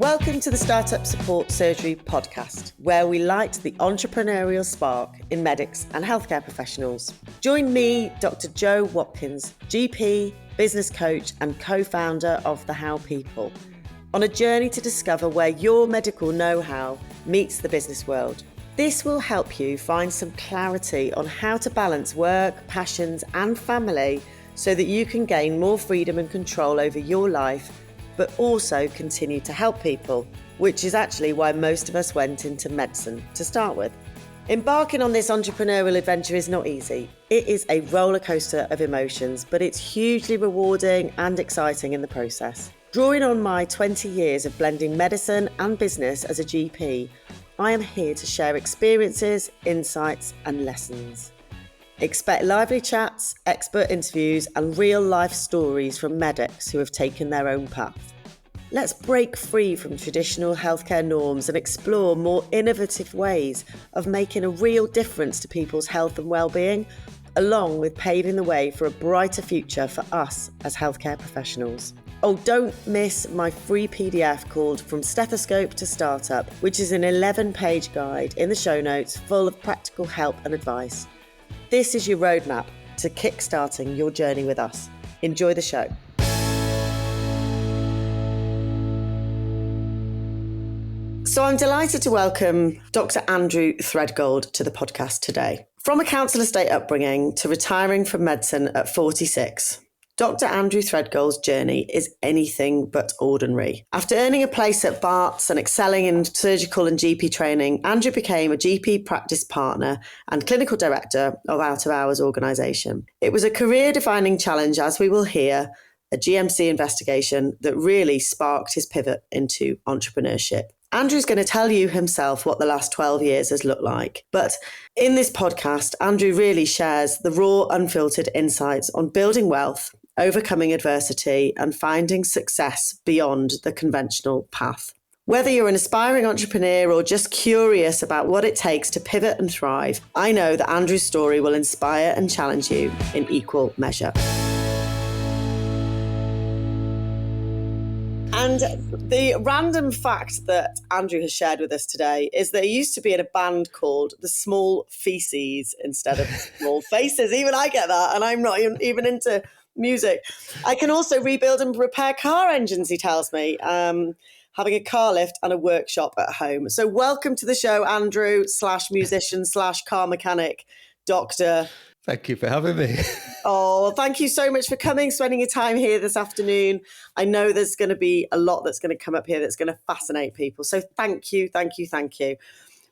Welcome to the Startup Support Surgery podcast, where we light the entrepreneurial spark in medics and healthcare professionals. Join me, Dr. Joe Watkins, GP, business coach and co-founder of The How People, on a journey to discover where your medical know-how meets the business world. This will help you find some clarity on how to balance work, passions and family so that you can gain more freedom and control over your life, but also continue to help people, which is actually why most of us went into medicine to start with. Embarking on this entrepreneurial adventure is not easy. It is a roller coaster of emotions, but it's hugely rewarding and exciting in the process. Drawing on my 20 years of blending medicine and business as a GP, I am here to share experiences, insights and lessons. Expect lively chats, expert interviews and real-life stories from medics who have taken their own path. Let's break free from traditional healthcare norms and explore more innovative ways of making a real difference to people's health and well-being, along with paving the way for a brighter future for us as healthcare professionals. Oh, don't miss my free PDF called From Stethoscope to Startup, which is an 11-page guide in the show notes full of practical help and advice. This is your roadmap to kickstarting your journey with us. Enjoy the show. So I'm delighted to welcome Dr. Andrew Threadgold to the podcast today. From a council estate upbringing to retiring from medicine at 46, Dr. Andrew Threadgold's journey is anything but ordinary. After earning a place at Barts and excelling in surgical and GP training, Andrew became a GP practice partner and clinical director of Out of Hours organisation. It was a career-defining challenge, as we will hear, a GMC investigation that really sparked his pivot into entrepreneurship. Andrew's going to tell you himself what the last 12 years has looked like. But in this podcast, Andrew really shares the raw, unfiltered insights on building wealth, overcoming adversity, and finding success beyond the conventional path. Whether you're an aspiring entrepreneur or just curious about what it takes to pivot and thrive, I know that Andrew's story will inspire and challenge you in equal measure. And the random fact that Andrew has shared with us today is that he used to be in a band called the Small Feces instead of Small Faces. Even I get that, and I'm not even into music. I can also rebuild and repair car engines, he tells me, having a car lift and a workshop at home. So welcome to the show, Andrew, /musician /car mechanic, doctor. Thank you for having me. Oh, thank you so much for coming, spending your time here this afternoon. I know there's going to be a lot that's going to come up here that's going to fascinate people. So thank you.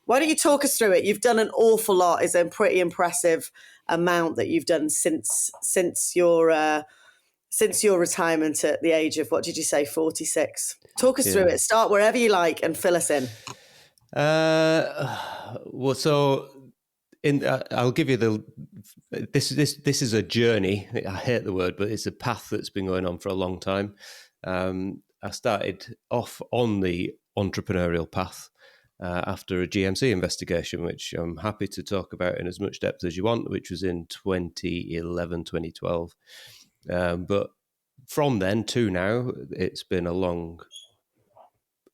Why don't you talk us through it? You've done an awful lot. It's a pretty impressive amount that you've done since your retirement at the age of, what did you say, 46? Talk us through it. Start wherever you like and fill us in. I'll give you this is a journey. I hate the word, but it's a path that's been going on for a long time. I started off on the entrepreneurial path after a GMC investigation, which I'm happy to talk about in as much depth as you want, which was in 2011, 2012. But from then to now, it's been a long,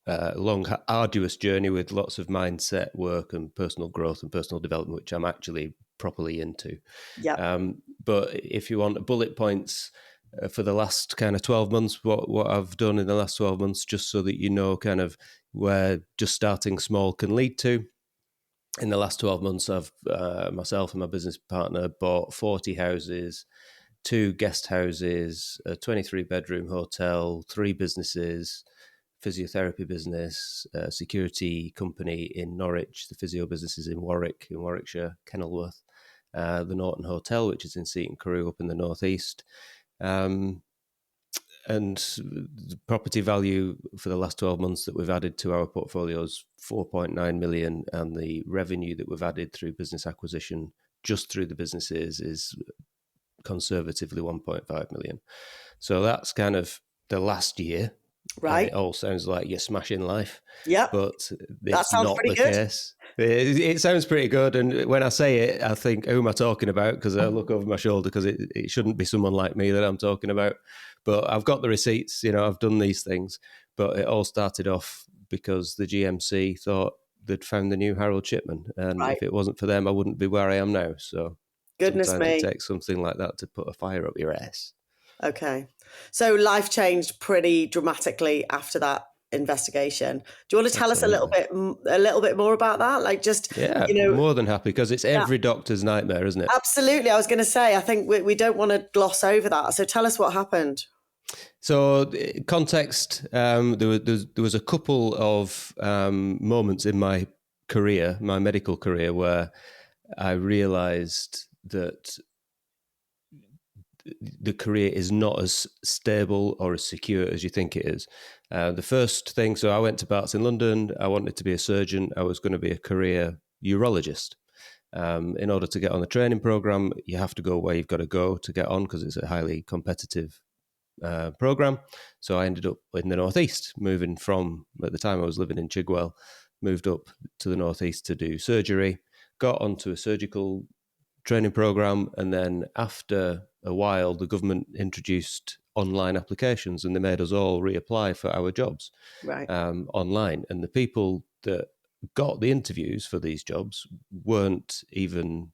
arduous journey with lots of mindset work and personal growth and personal development, which I'm actually properly into. Yeah. But if you want bullet points for the last kind of 12 months, what I've done in the last 12 months, just so that you know kind of where just starting small can lead to. In the last 12 months, I've myself and my business partner bought 40 houses, 2 guest houses, a 23-bedroom hotel, 3 businesses, physiotherapy business, a security company in Norwich, the physio businesses in Warwick, in Warwickshire, Kenilworth, the Norton Hotel, which is in Seaton Carew up in the northeast. And the property value for the last 12 months that we've added to our portfolio is 4.9 million, and the revenue that we've added through business acquisition just through the businesses is conservatively 1.5 million. So that's kind of the last year. Right. It all sounds like you're smashing life. Yeah. But it's not the case. It sounds pretty good. And when I say it, I think, who am I talking about? Because I look over my shoulder, because it shouldn't be someone like me that I'm talking about. But I've got the receipts, I've done these things. But it all started off because the GMC thought they'd found the new Harold Shipman. And Right. if it wasn't for them, I wouldn't be where I am now. So Goodness sometimes it me. takes something like that to put a fire up your ass. Okay. So life changed pretty dramatically after that investigation. Do you want to tell us Absolutely. a little bit more about that? Like, just, Yeah, you know, more than happy, because it's yeah, every doctor's nightmare, isn't it? absolutely. I was going to say, I think we don't want to gloss over that. So tell us what happened. So, context, there was a couple of moments in my career, my medical career, where I realized that the career is not as stable or as secure as you think it is. The first thing, so I went to Barts in London. I wanted to be a surgeon. I was going to be a career urologist. In order to get on the training program, you have to go where you've got to go to get on, because it's a highly competitive program. So I ended up in the Northeast, moving from, at the time I was living in Chigwell, moved up to the Northeast to do surgery, got onto a surgical training program, and then after a while the government introduced online applications, and they made us all reapply for our jobs Right. online. And the people that got the interviews for these jobs weren't even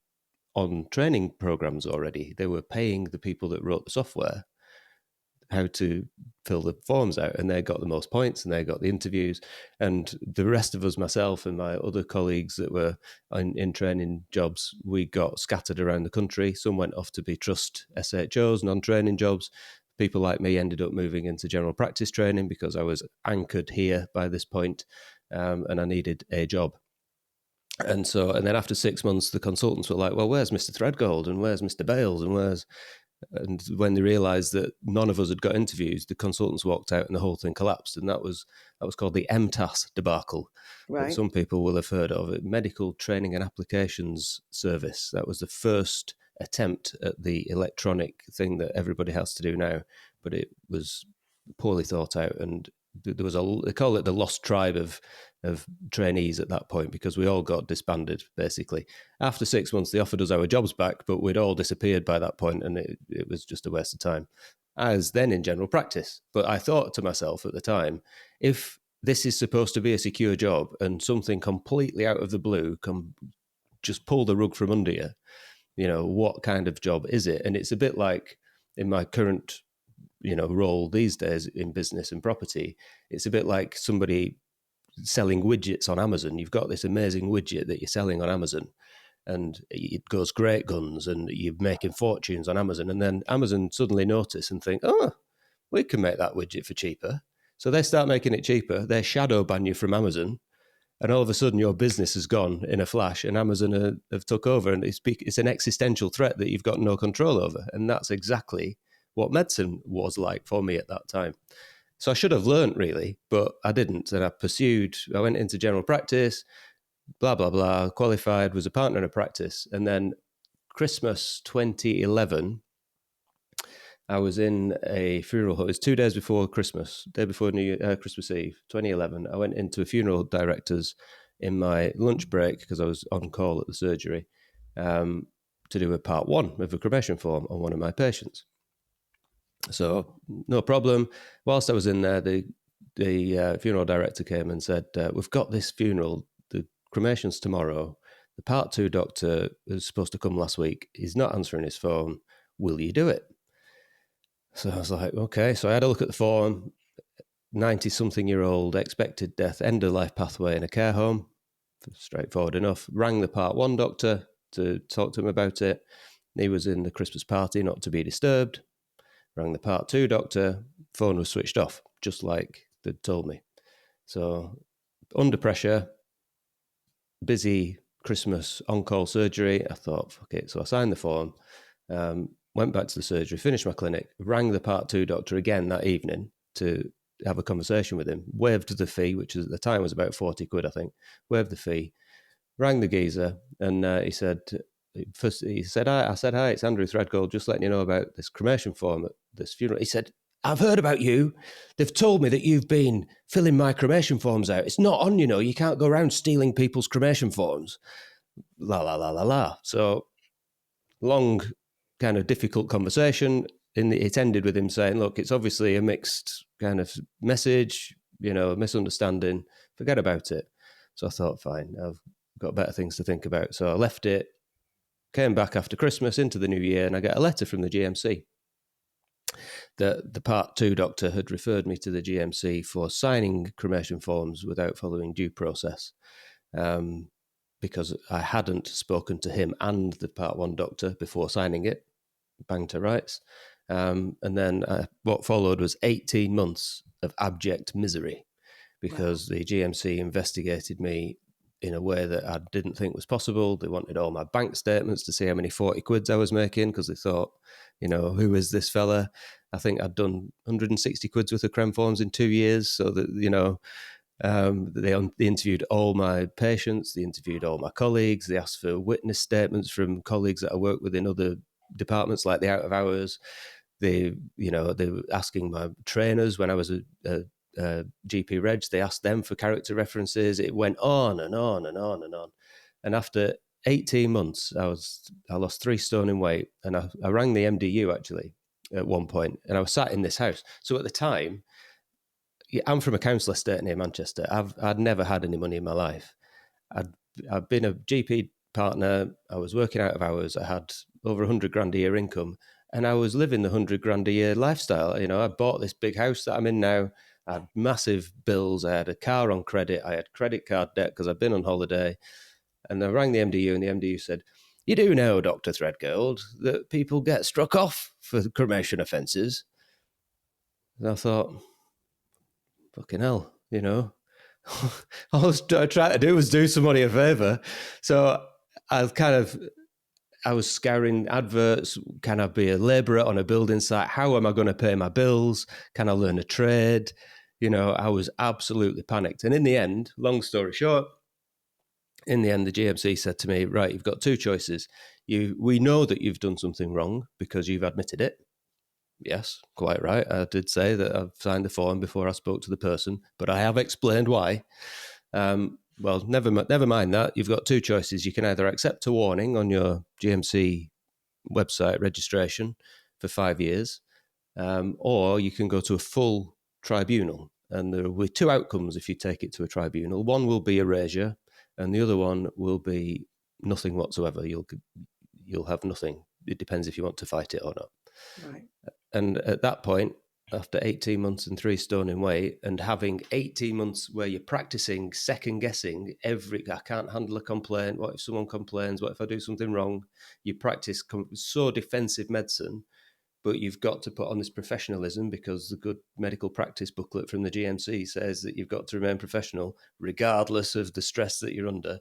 on training programs already. They were paying the people that wrote the software how to fill the forms out, and they got the most points and they got the interviews. And the rest of us, myself and my other colleagues that were in training jobs, we got scattered around the country. Some went off to be trust SHOs, non-training jobs. People like me ended up moving into general practice training because I was anchored here by this point, and I needed a job. And then after 6 months, the consultants were like, well, where's Mr. Threadgold and where's Mr. Bales and when they realised that none of us had got interviews, the consultants walked out and the whole thing collapsed. And that was called the MTAS debacle, that Right. some people will have heard of, it, Medical Training and Applications Service. That was the first attempt at the electronic thing that everybody has to do now, but it was poorly thought out. And there was they call it the lost tribe of trainees at that point, because we all got disbanded basically. After 6 months, they offered us our jobs back, but we'd all disappeared by that point, and it was just a waste of time. I was then in general practice, but I thought to myself at the time, if this is supposed to be a secure job and something completely out of the blue can just pull the rug from under you, what kind of job is it? And it's a bit like in my current role these days in business and property, it's a bit like somebody selling widgets on Amazon. You've got this amazing widget that you're selling on Amazon, and it goes great guns, and you're making fortunes on Amazon. And then Amazon suddenly notice and think, oh, we can make that widget for cheaper. So they start making it cheaper. They shadow ban you from Amazon, and all of a sudden your business has gone in a flash, and Amazon have took over, and it's an existential threat that you've got no control over. And that's exactly what medicine was like for me at that time. So I should have learned, really, but I didn't. And I went into general practice, blah, blah, blah, qualified, was a partner in a practice. And then Christmas 2011, I was in a funeral home. It was 2 days before Christmas, day before Christmas Eve, 2011. I went into a funeral director's in my lunch break because I was on call at the surgery to do a part one of a cremation form on one of my patients. So no problem. Whilst I was in there, the funeral director came and said, we've got this funeral, the cremation's tomorrow. The part two doctor was supposed to come last week. He's not answering his phone. Will you do it? So I was like, okay. So I had a look at the form. 90-something-year-old, expected death, end-of-life pathway in a care home. Straightforward enough. Rang the part one doctor to talk to him about it. He was in the Christmas party, not to be disturbed. Rang the part two doctor, phone was switched off, just like they'd told me. So under pressure, busy Christmas on-call surgery, I thought, fuck it. So I signed the form, went back to the surgery, finished my clinic, rang the part two doctor again that evening to have a conversation with him, waived the fee, which at the time was about 40 quid, I think, waived the fee, rang the geezer, and he said, I said, hi, it's Andrew Threadgold, just letting you know about this cremation form at this funeral. He said, I've heard about you. They've told me that you've been filling my cremation forms out. It's not on, you can't go around stealing people's cremation forms. La, la, la, la, la. So long, kind of difficult conversation. It ended with him saying, look, it's obviously a mixed kind of message. a misunderstanding, forget about it. So I thought, fine, I've got better things to think about. So I left it, came back after Christmas into the new year, and I get a letter from the GMC that the Part 2 doctor had referred me to the GMC for signing cremation forms without following due process, because I hadn't spoken to him and the Part 1 doctor before signing it. Bang to rights. And then what followed was 18 months of abject misery, because the GMC investigated me in a way that I didn't think was possible. They wanted all my bank statements to see how many 40 quids I was making, because they thought, who is this fella? I think I'd done 160 quids worth of creme forms in 2 years. So that, they interviewed all my patients, they interviewed all my colleagues, they asked for witness statements from colleagues that I work with in other departments like the out of hours. They were asking my trainers when I was a GP Reg, they asked them for character references. It went on and on and on and on. And after 18 months, I lost 3 stone in weight. And I rang the MDU actually at one point, and I was sat in this house. So at the time, I'm from a council estate near Manchester. I'd never had any money in my life. I'd been a GP partner. I was working out of hours. I had over 100 grand a year income, and I was living the 100 grand a year lifestyle. I bought this big house that I'm in now. I had massive bills. I had a car on credit. I had credit card debt because I'd been on holiday. And I rang the MDU, and the MDU said, "You do know, Dr. Threadgold, that people get struck off for cremation offences." And I thought, fucking hell, all I was trying to do was do somebody a favour. So I was scouring adverts. Can I be a labourer on a building site? How am I going to pay my bills? Can I learn a trade? I was absolutely panicked. And in the end, long story short, the GMC said to me, right, you've got 2 choices. We know that you've done something wrong because you've admitted it. Yes, quite right. I did say that I've signed the form before I spoke to the person, but I have explained why. Well, never mind that. You've got 2 choices. You can either accept a warning on your GMC website registration for 5 years, or you can go to a full tribunal. And there will be 2 outcomes if you take it to a tribunal. One will be erasure, and the other one will be nothing whatsoever. You'll have nothing. It depends if you want to fight it or not. Right. And at that point, after 18 months and 3 stone in weight, and having 18 months where you're practicing second guessing I can't handle a complaint. What if someone complains? What if I do something wrong? You practice so defensive medicine, but you've got to put on this professionalism, because the good medical practice booklet from the GMC says that you've got to remain professional regardless of the stress that you're under.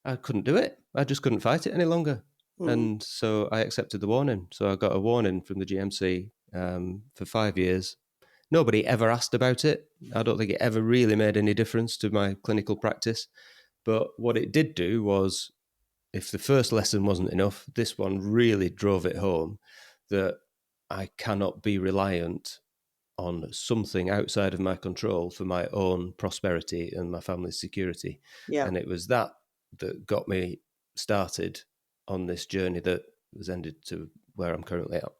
I couldn't do it. I just couldn't fight it any longer. And so I accepted the warning. So I got a warning from the GMC for 5 years. Nobody ever asked about it. I don't think it ever really made any difference to my clinical practice. But what it did do was, if the first lesson wasn't enough, this one really drove it home that I cannot be reliant on something outside of my control for my own prosperity and my family's security. Yeah. And it was that got me started on this journey that has ended to where I'm currently at.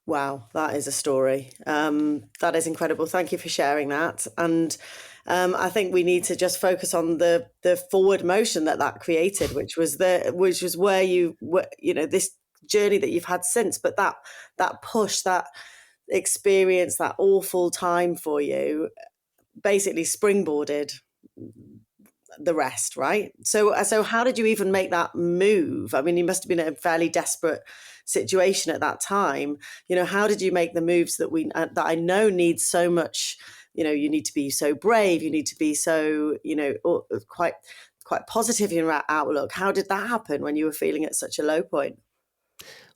Wow, that is a story. That is incredible. Thank you for sharing that. And I think we need to just focus on the forward motion that created, which was where you were, this journey that you've had since. But that push, that experience, that awful time for you, basically springboarded the rest, right? So how did you even make that move? I mean, you must have been in a fairly desperate situation at that time. How did you make the moves that I know need so much? You need to be so brave. You need to be so, quite positive in your outlook. How did that happen when you were feeling at such a low point?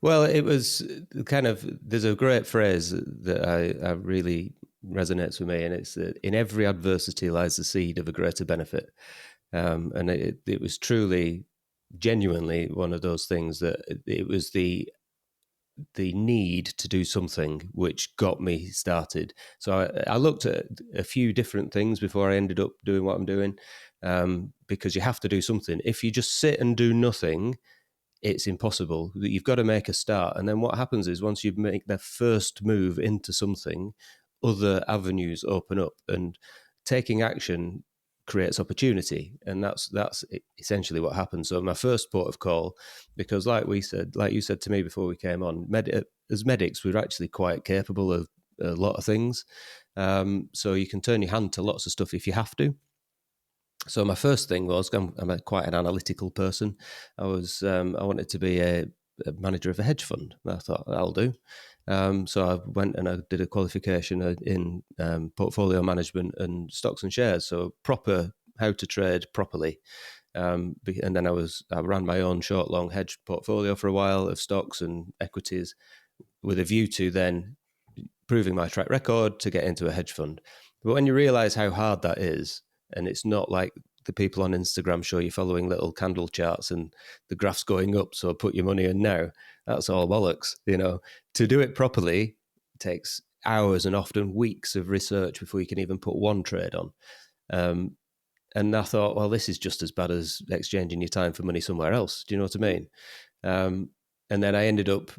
Well, it was there's a great phrase that I really resonates with me, and it's that in every adversity lies the seed of a greater benefit. And it was truly, genuinely one of those things that it was the need to do something which got me started. So I looked at a few different things before I ended up doing what I'm doing, because you have to do something. If you just sit and do nothing, it's impossible. You've got to make a start. And then what happens is, once you make that first move into something, other avenues open up, and taking action creates opportunity, and that's essentially what happened. So my first port of call, because like you said to me before we came on, as medics, we're actually quite capable of a lot of things. So you can turn your hand to lots of stuff if you have to. So my first thing was, I'm quite an analytical person. I wanted to be a manager of a hedge fund. I thought that'll do. So I went and I did a qualification in portfolio management and stocks and shares. So proper how to trade properly. And then I ran my own short long hedge portfolio for a while of stocks and equities, with a view to then proving my track record to get into a hedge fund. But when you realize how hard that is, and it's not like the people on Instagram show you following little candle charts and the graph's going up, so put your money in now. That's all bollocks. To do it properly takes hours and often weeks of research before you can even put one trade on. And I thought, well, this is just as bad as exchanging your time for money somewhere else. Do you know what I mean? And then I ended up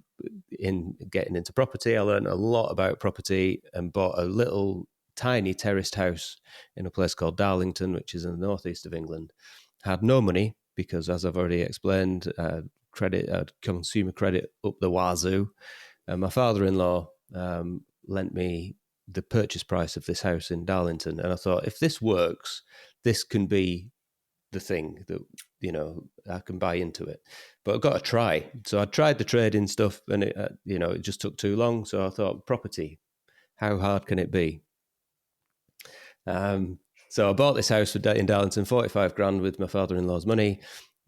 in getting into property. I learned a lot about property and bought a little tiny terraced house in a place called Darlington, which is in the northeast of England. Had no money because, as I've already explained, consumer credit up the wazoo. And my father-in-law lent me the purchase price of this house in Darlington. And I thought, if this works, this can be the thing that, I can buy into it. But I've got to try. So I tried the trading stuff, and it just took too long. So I thought, property, how hard can it be? So I bought this house in Darlington, 45 grand with my father-in-law's money.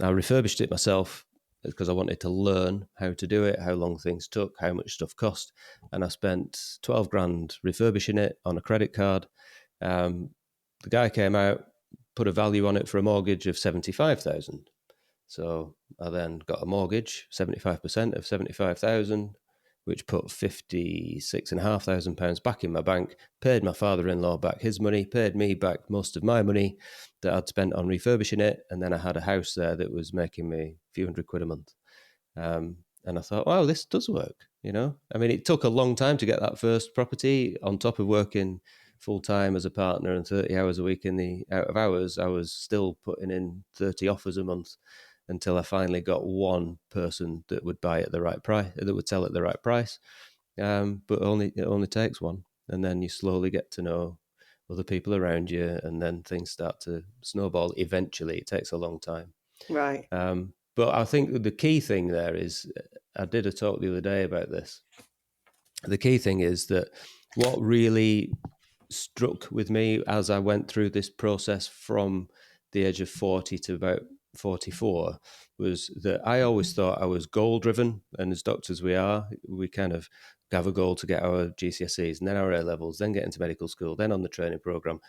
I refurbished it myself because I wanted to learn how to do it, how long things took, how much stuff cost. And I spent 12 grand refurbishing it on a credit card. The guy came out, put a value on it for a mortgage of 75,000. So I then got a mortgage, 75% of 75,000, which put £56,500 back in my bank, paid my father-in-law back his money, paid me back most of my money that I'd spent on refurbishing it. And then I had a house there that was making me a few £100 a month. And I thought, wow, this does work. I mean, it took a long time to get that first property. On top of working full-time as a partner and 30 hours a week in the out of hours, I was still putting in 30 offers a month until I finally got one person that would buy at the right price, that would sell at the right price. But it only takes one. And then you slowly get to know other people around you, and then things start to snowball. Eventually, it takes a long time. Right. But I think the key thing there is, I did a talk the other day about this. The key thing is that what really struck with me as I went through this process from the age of 40 to about 44 was that I always thought I was goal driven. And as doctors, we kind of have a goal to get our GCSEs and then our A levels, then get into medical school, then on the training program.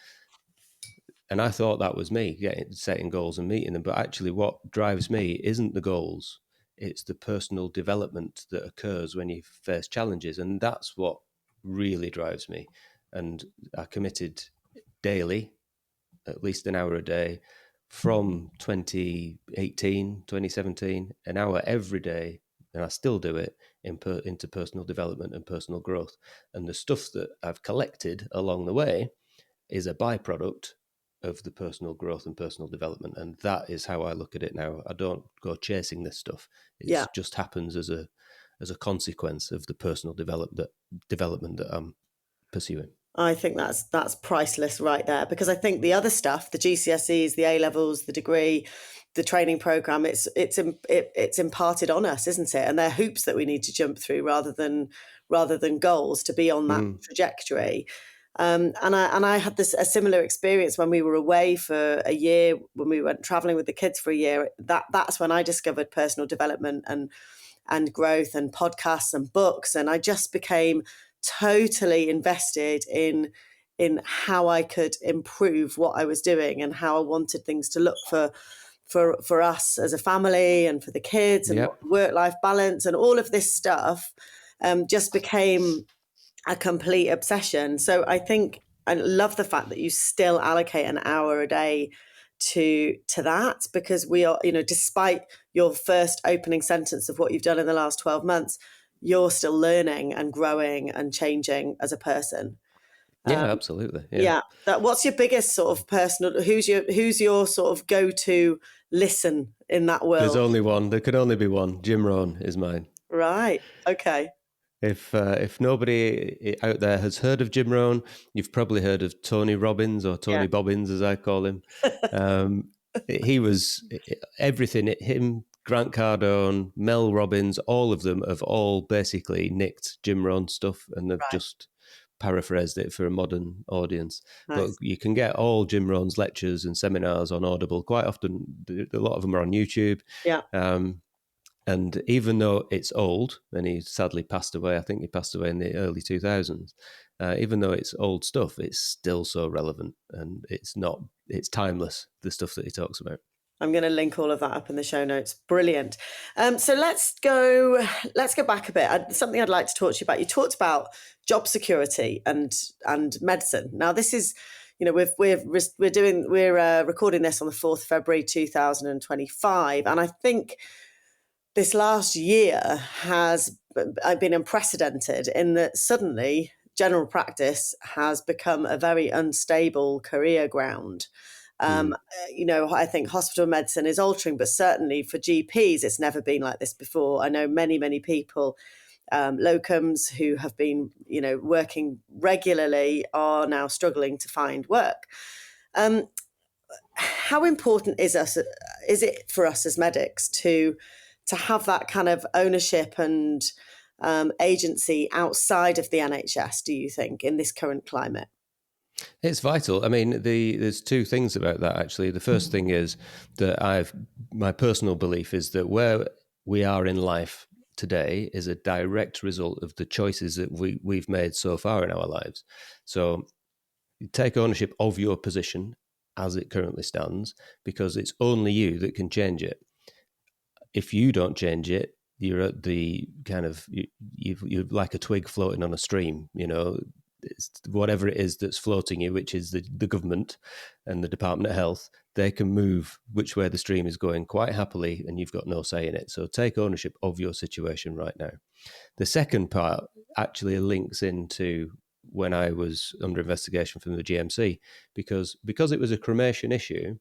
And I thought that was me, setting goals and meeting them. But actually what drives me isn't the goals. It's the personal development that occurs when you face challenges. And that's what really drives me. And I committed daily, at least an hour a day, from 2018, 2017, an hour every day, and I still do it, into personal development and personal growth. And the stuff that I've collected along the way is a byproduct of the personal growth and personal development. And that is how I look at it now. I don't go chasing this stuff. It just happens as a consequence of the personal development that I'm pursuing. I think that's priceless right there, because I think the other stuff, the GCSEs, the A levels, the degree, the training program, it's imparted on us, isn't it? And they're hoops that we need to jump through rather than goals to be on that trajectory. And I had a similar experience when we were away for a year, when we went traveling with the kids for a year. That's when I discovered personal development and growth and podcasts and books, and I just became totally invested in how I could improve what I was doing and how I wanted things to look for us as a family and for the kids, and work-life balance and all of this stuff just became a complete obsession. So I think I love the fact that you still allocate an hour a day to that, because we are, despite your first opening sentence of what you've done in the last 12 months, you're still learning and growing and changing as a person. Yeah, absolutely. Yeah. What's your biggest sort of personal? Who's your sort of go-to listen in that world? There's only one. There could only be one. Jim Rohn is mine. Right. Okay. If nobody out there has heard of Jim Rohn, you've probably heard of Tony Robbins, or Tony Bobbins, as I call him. He was everything. Him, Grant Cardone, Mel Robbins, all of them have all basically nicked Jim Rohn stuff, and they've just paraphrased it for a modern audience. Nice. But you can get all Jim Rohn's lectures and seminars on Audible. Quite often, a lot of them are on YouTube. Yeah. And even though it's old, and he sadly passed away, I think he passed away in the early 2000s, even though it's old stuff, it's still so relevant, and it's timeless, the stuff that he talks about. I'm going to link all of that up in the show notes. Brilliant. So let's go back a bit. Something I'd like to talk to you about. You talked about job security and medicine. Now, this is, we're recording this on the 4th of February 2025, and I think this last year has been unprecedented in that suddenly general practice has become a very unstable career ground. I think hospital medicine is altering, but certainly for GPs, it's never been like this before. I know many, many people, locums who have been, working regularly are now struggling to find work. How important is it for us as medics to have that kind of ownership and agency outside of the NHS, do you think, in this current climate? It's vital. I mean, there's two things about that, actually. The first thing is that my personal belief is that where we are in life today is a direct result of the choices that we've made so far in our lives. So you take ownership of your position as it currently stands, because it's only you that can change it. If you don't change it, you're at the kind of, you're like a twig floating on a stream, It's whatever it is that's floating you, which is the government and the Department of Health, they can move which way the stream is going quite happily, and you've got no say in it. So take ownership of your situation right now. The second part actually links into when I was under investigation from the GMC, because it was a cremation issue.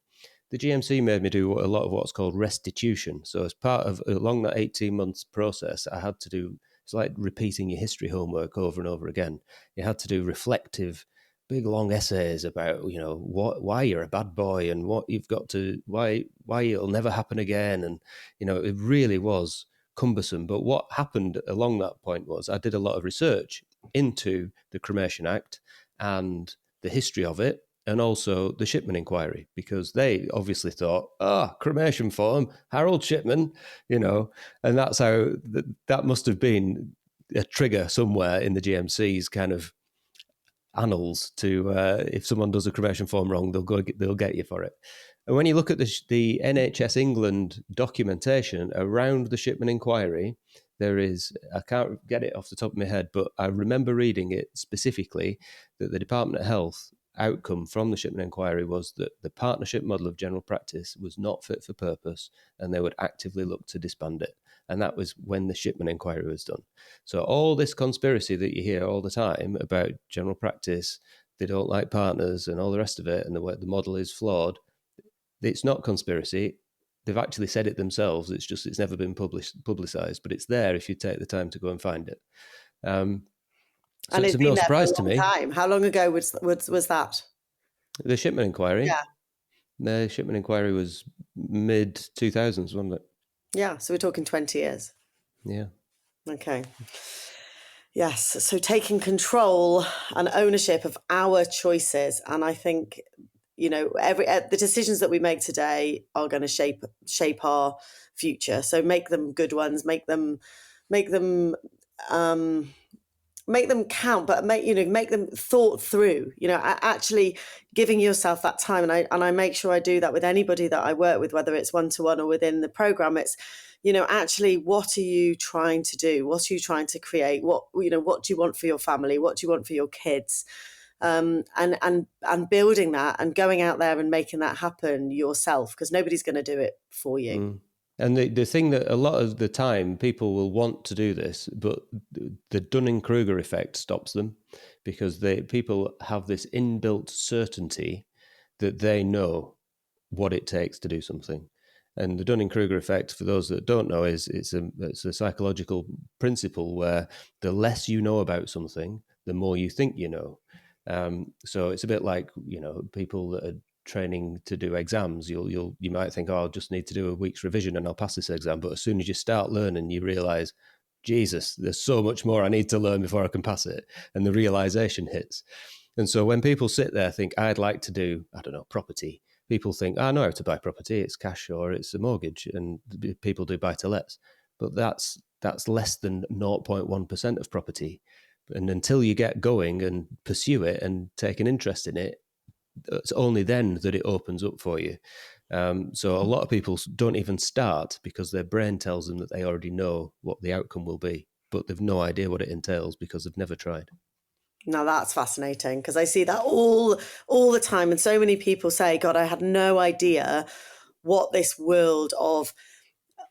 The GMC made me do a lot of what's called restitution. So as part of, along that 18 months process, I had to do, it's like repeating your history homework over and over again. You had to do reflective, big long essays about, why you're a bad boy and what you've got to, why it'll never happen again. And, it really was cumbersome. But what happened along that point was I did a lot of research into the Cremation Act and the history of it, and also the Shipman inquiry, because they obviously thought, cremation form, Harold Shipman, and that's how that must have been a trigger somewhere in the GMC's kind of annals to, if someone does a cremation form wrong, they'll get you for it. And when you look at the NHS England documentation around the Shipman inquiry, there is, I can't get it off the top of my head, but I remember reading it specifically, that the Department of Health outcome from the Shipman inquiry was that the partnership model of general practice was not fit for purpose, and they would actively look to disband it. And that was when the Shipman inquiry was done. So all this conspiracy that you hear all the time about general practice, they don't like partners and all the rest of it, and the model is flawed, it's not conspiracy. They've actually said it themselves. It's just, it's never been publicized, but it's there if you take the time to go and find it. So and it's of no surprise to me. Time. How long ago was that? The Shipman inquiry? Yeah. The Shipman inquiry was mid-2000s, wasn't it? Yeah, so we're talking 20 years. Yeah. Okay. Yes, so taking control and ownership of our choices. And I think, the decisions that we make today are going to shape our future. So make them good ones, make them count, but make them thought through, actually giving yourself that time. And I make sure I do that with anybody that I work with, whether it's one-to-one or within the program. It's, actually, what are you trying to do? What are you trying to create? What do you want for your family? What do you want for your kids? And building that and going out there and making that happen yourself, because nobody's going to do it for you. And the thing that a lot of the time people will want to do this, but the Dunning-Kruger effect stops them, because people have this inbuilt certainty that they know what it takes to do something. And the Dunning-Kruger effect, for those that don't know, is it's a psychological principle where the less you know about something, the more you think you know. So it's a bit like, people that are training to do exams. You might think, oh, I'll just need to do a week's revision and I'll pass this exam. But as soon as you start learning, you realize, Jesus, there's so much more I need to learn before I can pass it. And the realization hits. And so when people sit there think, I'd like to do, I don't know, property, people think, I know how to buy property, it's cash or it's a mortgage, and people do buy to lets. But that's less than 0.1% of property. And until you get going and pursue it and take an interest in it, it's only then that it opens up for you. So a lot of people don't even start because their brain tells them that they already know what the outcome will be, but they've no idea what it entails because they've never tried. Now that's fascinating, because I see that all the time, and so many people say, God, I had no idea what this world of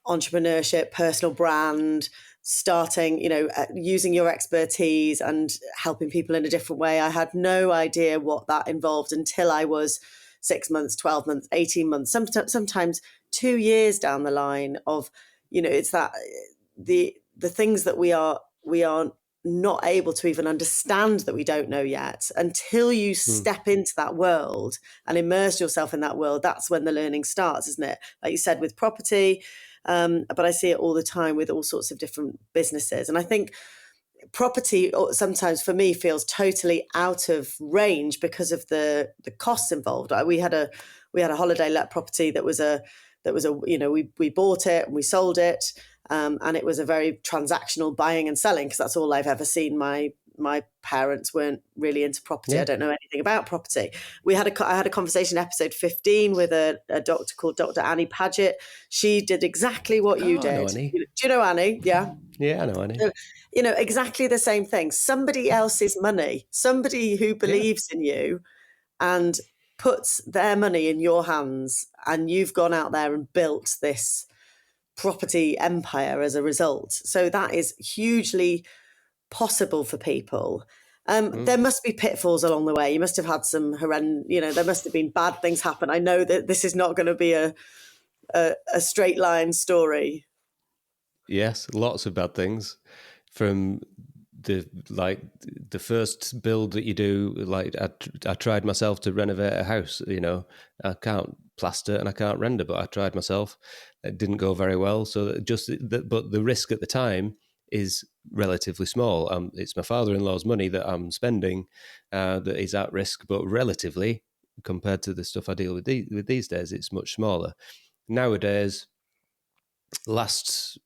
entrepreneurship, personal brand, starting, using your expertise and helping people in a different way. I had no idea what that involved until I was 6 months, 12 months, 18 months, sometimes 2 years down the line of, it's that the things that we are not able to even understand that we don't know yet until you step into that world and immerse yourself in that world. That's when the learning starts, isn't it? Like you said, with property, but I see it all the time with all sorts of different businesses. And I think property sometimes for me feels totally out of range because of the costs involved. We had a holiday let property that was we bought it and we sold it. And it was a very transactional buying and selling, because that's all I've ever seen. My parents weren't really into property. Yeah. I don't know anything about property. I had a conversation, episode 15, with a doctor called Dr. Annie Paget. She did exactly what you did. I know Annie. Do you know Annie? Yeah. Yeah, I know Annie. So, exactly the same thing. Somebody else's money, somebody who believes in you and puts their money in your hands, and you've gone out there and built this property empire as a result. So that is hugely possible for people. There must be pitfalls along the way. You must have had some horrendous, there must have been bad things happen. I know that this is not going to be a straight line story. Yes, lots of bad things. From the first build that you do, like I tried myself to renovate a house. I can't plaster and I can't render, but I tried myself. It didn't go very well. So but the risk at the time is relatively small. It's my father-in-law's money that I'm spending that is at risk, but relatively compared to the stuff I deal with these days, it's much smaller. Nowadays, last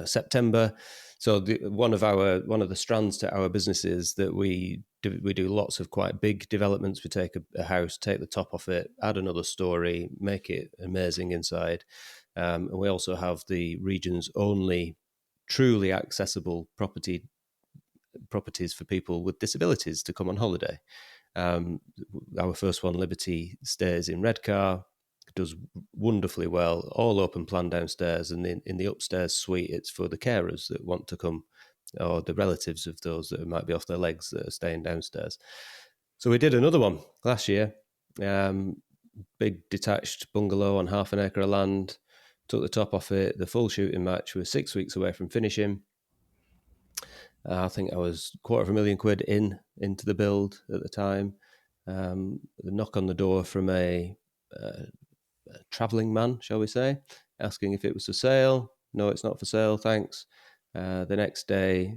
September. So one of the strands to our business is that we do lots of quite big developments. We take a house, take the top off it, add another story, make it amazing inside. And we also have the region's only truly accessible properties for people with disabilities to come on holiday. Our first one, Liberty, stays in Redcar, does wonderfully well, all open plan downstairs, and in the upstairs suite, it's for the carers that want to come, or the relatives of those that might be off their legs that are staying downstairs. So we did another one last year, big detached bungalow on half an acre of land, took the top off it. The full shooting match was 6 weeks away from finishing. I think I was £250,000 into the build at the time. The knock on the door from a travelling man, shall we say, asking if it was for sale. No, it's not for sale, thanks. The next day,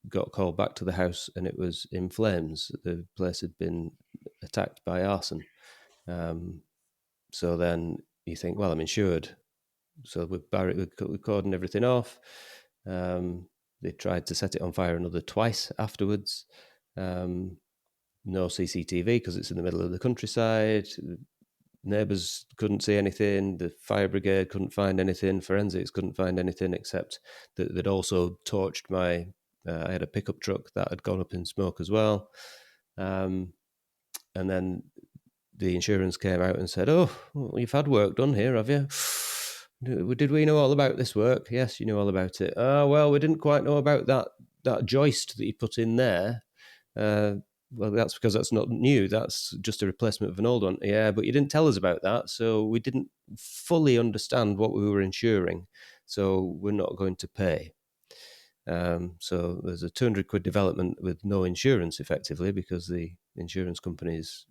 got called back to the house and it was in flames. The place had been attacked by arson. So then you think, well, I'm insured. So we cordoned everything off. They tried to set it on fire another twice afterwards. No CCTV because it's in the middle of the countryside. Neighbours couldn't see anything. The fire brigade couldn't find anything. Forensics couldn't find anything except that they'd also torched my... I had a pickup truck that had gone up in smoke as well. And then the insurance came out and said, oh, well, you've had work done here, have you? Did we know all about this work? Yes, you knew all about it. Oh, well, we didn't quite know about that joist that you put in there. Well, that's because that's not new. That's just a replacement of an old one. Yeah, but you didn't tell us about that, so we didn't fully understand what we were insuring, so we're not going to pay. So there's a 200 quid development with no insurance, effectively, because the insurance companies,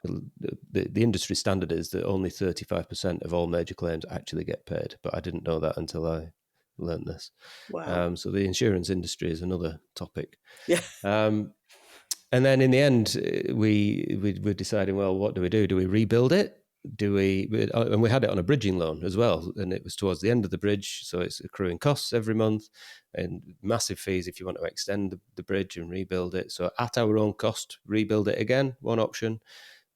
the industry standard is that only 35% of all major claims actually get paid. But I didn't know that until I learned this. Wow. So the insurance industry is another topic. Yeah. And then in the end, we were deciding, well, what do we do? Do we rebuild it? And we had it on a bridging loan as well, and it was towards the end of the bridge, so it's accruing costs every month and massive fees if you want to extend the bridge and rebuild it. So at our own cost, rebuild it again, one option.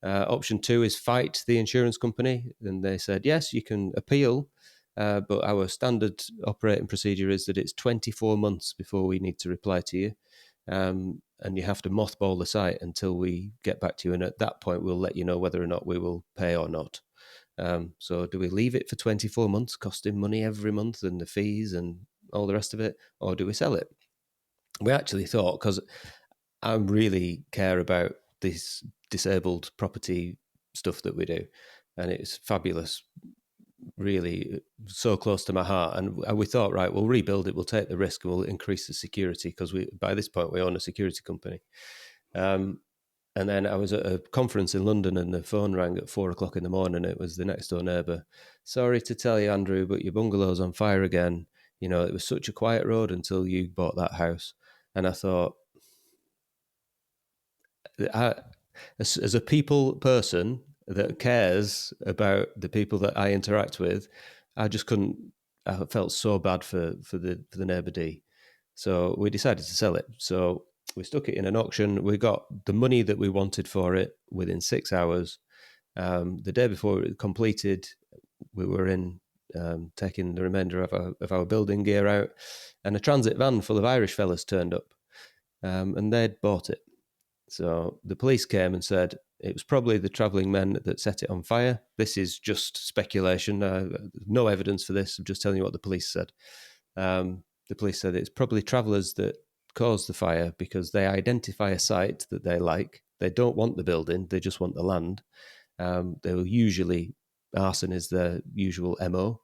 Option two is fight the insurance company, and they said, yes, you can appeal, but our standard operating procedure is that it's 24 months before we need to reply to you. And you have to mothball the site until we get back to you. And at that point, we'll let you know whether or not we will pay or not. So do we leave it for 24 months, costing money every month and the fees and all the rest of it, or do we sell it? We actually thought, because I really care about this disabled property stuff that we do, and it's fabulous, really so close to my heart. And we thought, right, we'll rebuild it, we'll take the risk, and we'll increase the security, because by this point we own a security company. And then I was at a conference in London, and the phone rang at 4:00 in the morning. It was the next door neighbour. Sorry to tell you, Andrew, but your bungalow's on fire again. You know, it was such a quiet road until you bought that house. And I thought, as a people person that cares about the people that I interact with, I just couldn't. I felt so bad for the neighbour D. So we decided to sell it. So we stuck it in an auction. We got the money that we wanted for it within 6 hours. The day before it completed, we were in taking the remainder of our building gear out, and a transit van full of Irish fellas turned up, and they'd bought it. So the police came and said it was probably the travelling men that set it on fire. This is just speculation. No evidence for this. I'm just telling you what the police said. The police said it's probably travellers that caused the fire because they identify a site that they like. They don't want the building. They just want the land. They will usually, arson is their usual MO.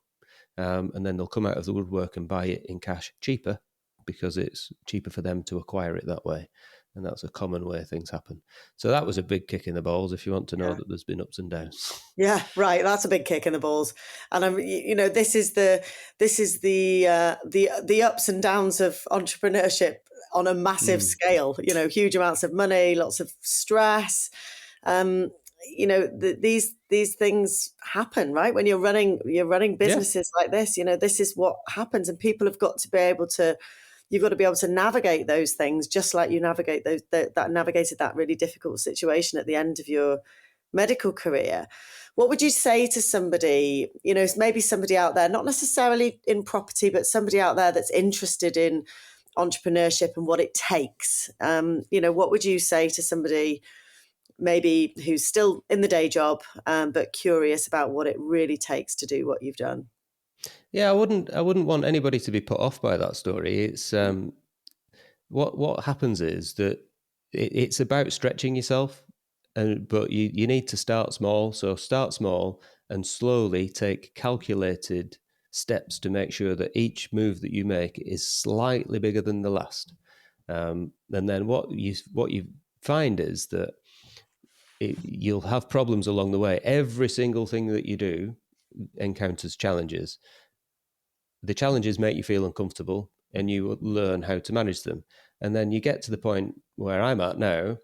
And then they'll come out of the woodwork and buy it in cash cheaper because it's cheaper for them to acquire it that way. And that's a common way things happen. So that was a big kick in the balls, if you want to know that there's been ups and downs. Yeah, right. That's a big kick in the balls. And this is the ups and downs of entrepreneurship on a massive scale. Huge amounts of money, lots of stress. These things happen, right? When you're running businesses like this, this is what happens, and people have got to be able to. You've got to be able to navigate those things, just like you navigate navigated that really difficult situation at the end of your medical career. What would you say to somebody, maybe somebody out there, not necessarily in property, but somebody out there that's interested in entrepreneurship and what it takes? What would you say to somebody maybe who's still in the day job, but curious about what it really takes to do what you've done? Yeah, I wouldn't want anybody to be put off by that story. It's what happens is that it's about stretching yourself, but you need to start small. So start small and slowly take calculated steps to make sure that each move that you make is slightly bigger than the last. And then what you find is that you'll have problems along the way. Every single thing that you do encounters challenges. The challenges make you feel uncomfortable, and you learn how to manage them. And then you get to the point where I'm at now,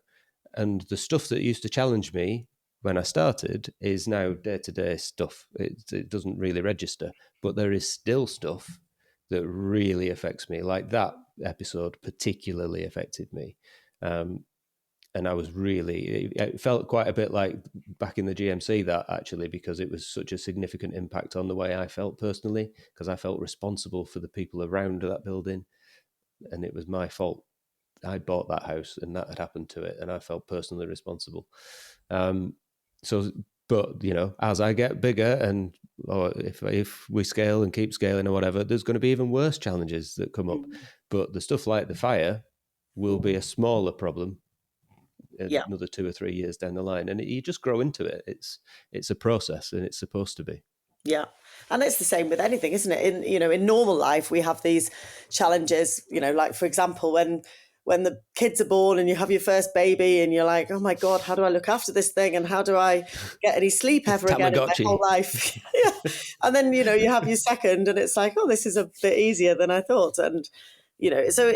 and the stuff that used to challenge me when I started is now day-to-day stuff. It doesn't really register, but there is still stuff that really affects me. Like that episode particularly affected me. And I was it felt quite a bit like back in the GMC, that actually, because it was such a significant impact on the way I felt personally, because I felt responsible for the people around that building, and it was my fault. I bought that house and that had happened to it, and I felt personally responsible. So But, as I get bigger or if we scale and keep scaling or whatever, there's going to be even worse challenges that come up. But the stuff like the fire will be a smaller problem another 2 or 3 years down the line. And you just grow into it. It's a process, and it's supposed to be. Yeah. And it's the same with anything, isn't it? In normal life, we have these challenges, like, for example, when the kids are born and you have your first baby and you're like, oh my God, how do I look after this thing? And how do I get any sleep ever again in my whole life? Yeah. And then, you have your second and it's like, oh, this is a bit easier than I thought. And, so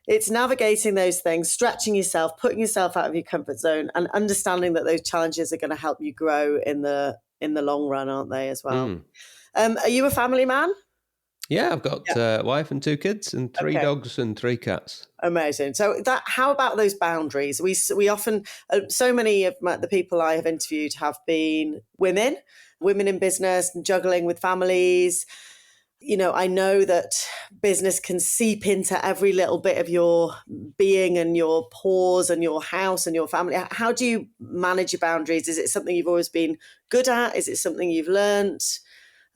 it's navigating those things, stretching yourself, putting yourself out of your comfort zone, and understanding that those challenges are going to help you grow in the long run, aren't they, as well? Are you a family man? Yeah, I've got a wife and 2 kids and 3 dogs and 3 cats. Amazing. So how about those boundaries? We often, so many of the people I have interviewed have been women in business and juggling with families. I know that business can seep into every little bit of your being and your pause and your house and your family. How do you manage your boundaries? Is it something you've always been good at? Is it something you've learnt?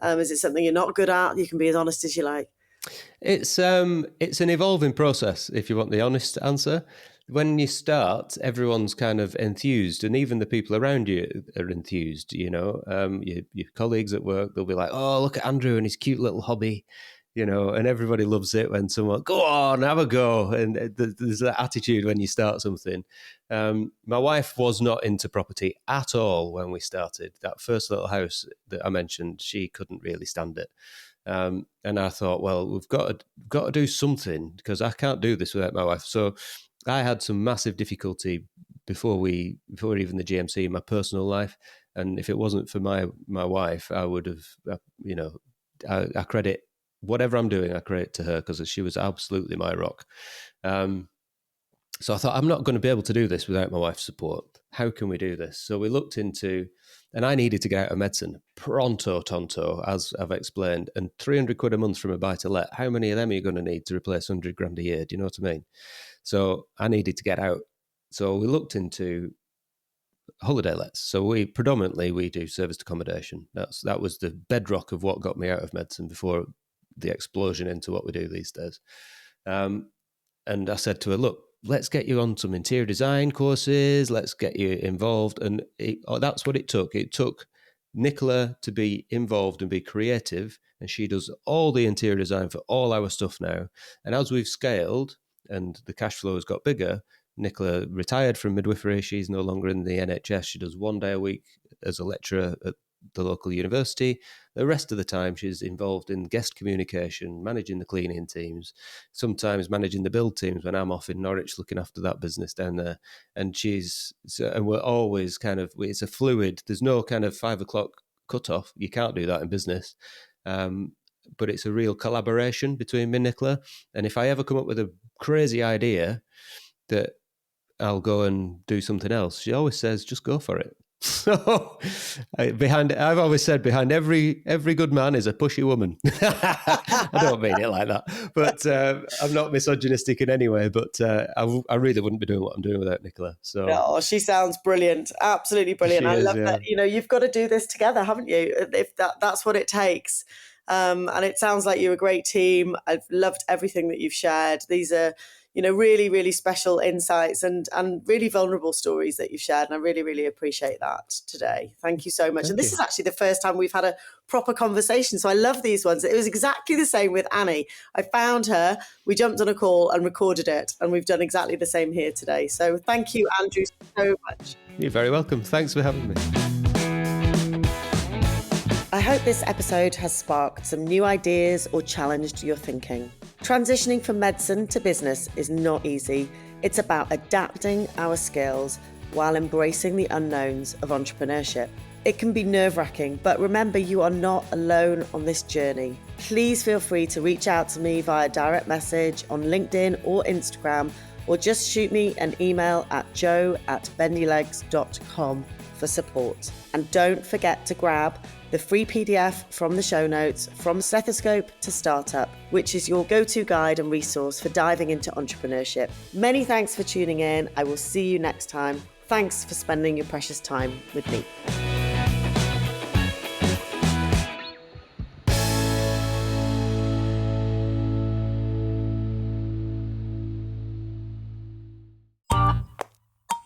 Is it something you're not good at? You can be as honest as you like. It's an evolving process, if you want the honest answer. When you start, everyone's kind of enthused, and even the people around you are enthused. Your colleagues at work, they'll be like, "Oh, look at Andrew and his cute little hobby," and everybody loves it when someone, "Go on, have a go." And there's that attitude when you start something. My wife was not into property at all when we started. That first little house that I mentioned, she couldn't really stand it. And I thought, well, we've got to do something, because I can't do this without my wife. So I had some massive difficulty before even the GMC in my personal life. And if it wasn't for my wife, I would have, I credit whatever I'm doing, I credit to her, because she was absolutely my rock. So I thought, I'm not going to be able to do this without my wife's support. How can we do this? So we looked into, and I needed to get out of medicine pronto tonto, as I've explained, and 300 quid a month from a buy-to-let. How many of them are you going to need to replace 100 grand a year? Do you know what I mean? So I needed to get out. So we looked into holiday lets. So we do serviced accommodation. That was the bedrock of what got me out of medicine before the explosion into what we do these days. And I said to her, look, let's get you on some interior design courses. Let's get you involved. And that's what it took. It took Nicola to be involved and be creative. And she does all the interior design for all our stuff now. And as we've scaled and the cash flow has got bigger, Nicola retired from midwifery. She's no longer in the NHS. She does 1 day a week as a lecturer at the local university. The rest of the time she's involved in guest communication, managing the cleaning teams, sometimes managing the build teams when I'm off in Norwich looking after that business down there. And we're always it's a fluid, there's no kind of 5 o'clock cutoff. You can't do that in business. But it's a real collaboration between me and Nicola. And if I ever come up with a crazy idea that I'll go and do something else, she always says, just go for it. So I've always said behind every good man is a pushy woman. I don't mean it like that, but I'm not misogynistic in any way, but I really wouldn't be doing what I'm doing without Nicola. So oh, she sounds brilliant. Absolutely brilliant. I love that. You've got to do this together, haven't you? If that's what it takes. And it sounds like you're a great team. I've loved everything that you've shared. These are, really, really special insights and really vulnerable stories that you've shared. And I really, really appreciate that today. Thank you so much. And this is actually the first time we've had a proper conversation. So I love these ones. It was exactly the same with Annie. I found her, we jumped on a call and recorded it. And we've done exactly the same here today. So thank you, Andrew, so much. You're very welcome. Thanks for having me. I hope this episode has sparked some new ideas or challenged your thinking. Transitioning from medicine to business is not easy. It's about adapting our skills while embracing the unknowns of entrepreneurship. It can be nerve-wracking, but remember, you are not alone on this journey. Please feel free to reach out to me via direct message on LinkedIn or Instagram, or just shoot me an email at joe@bendylegs.com for support. And don't forget to grab the free PDF from the show notes, From Stethoscope to Startup, which is your go-to guide and resource for diving into entrepreneurship. Many thanks for tuning in. I will see you next time. Thanks for spending your precious time with me.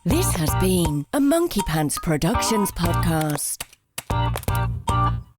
This has been a Monkey Pants Productions podcast.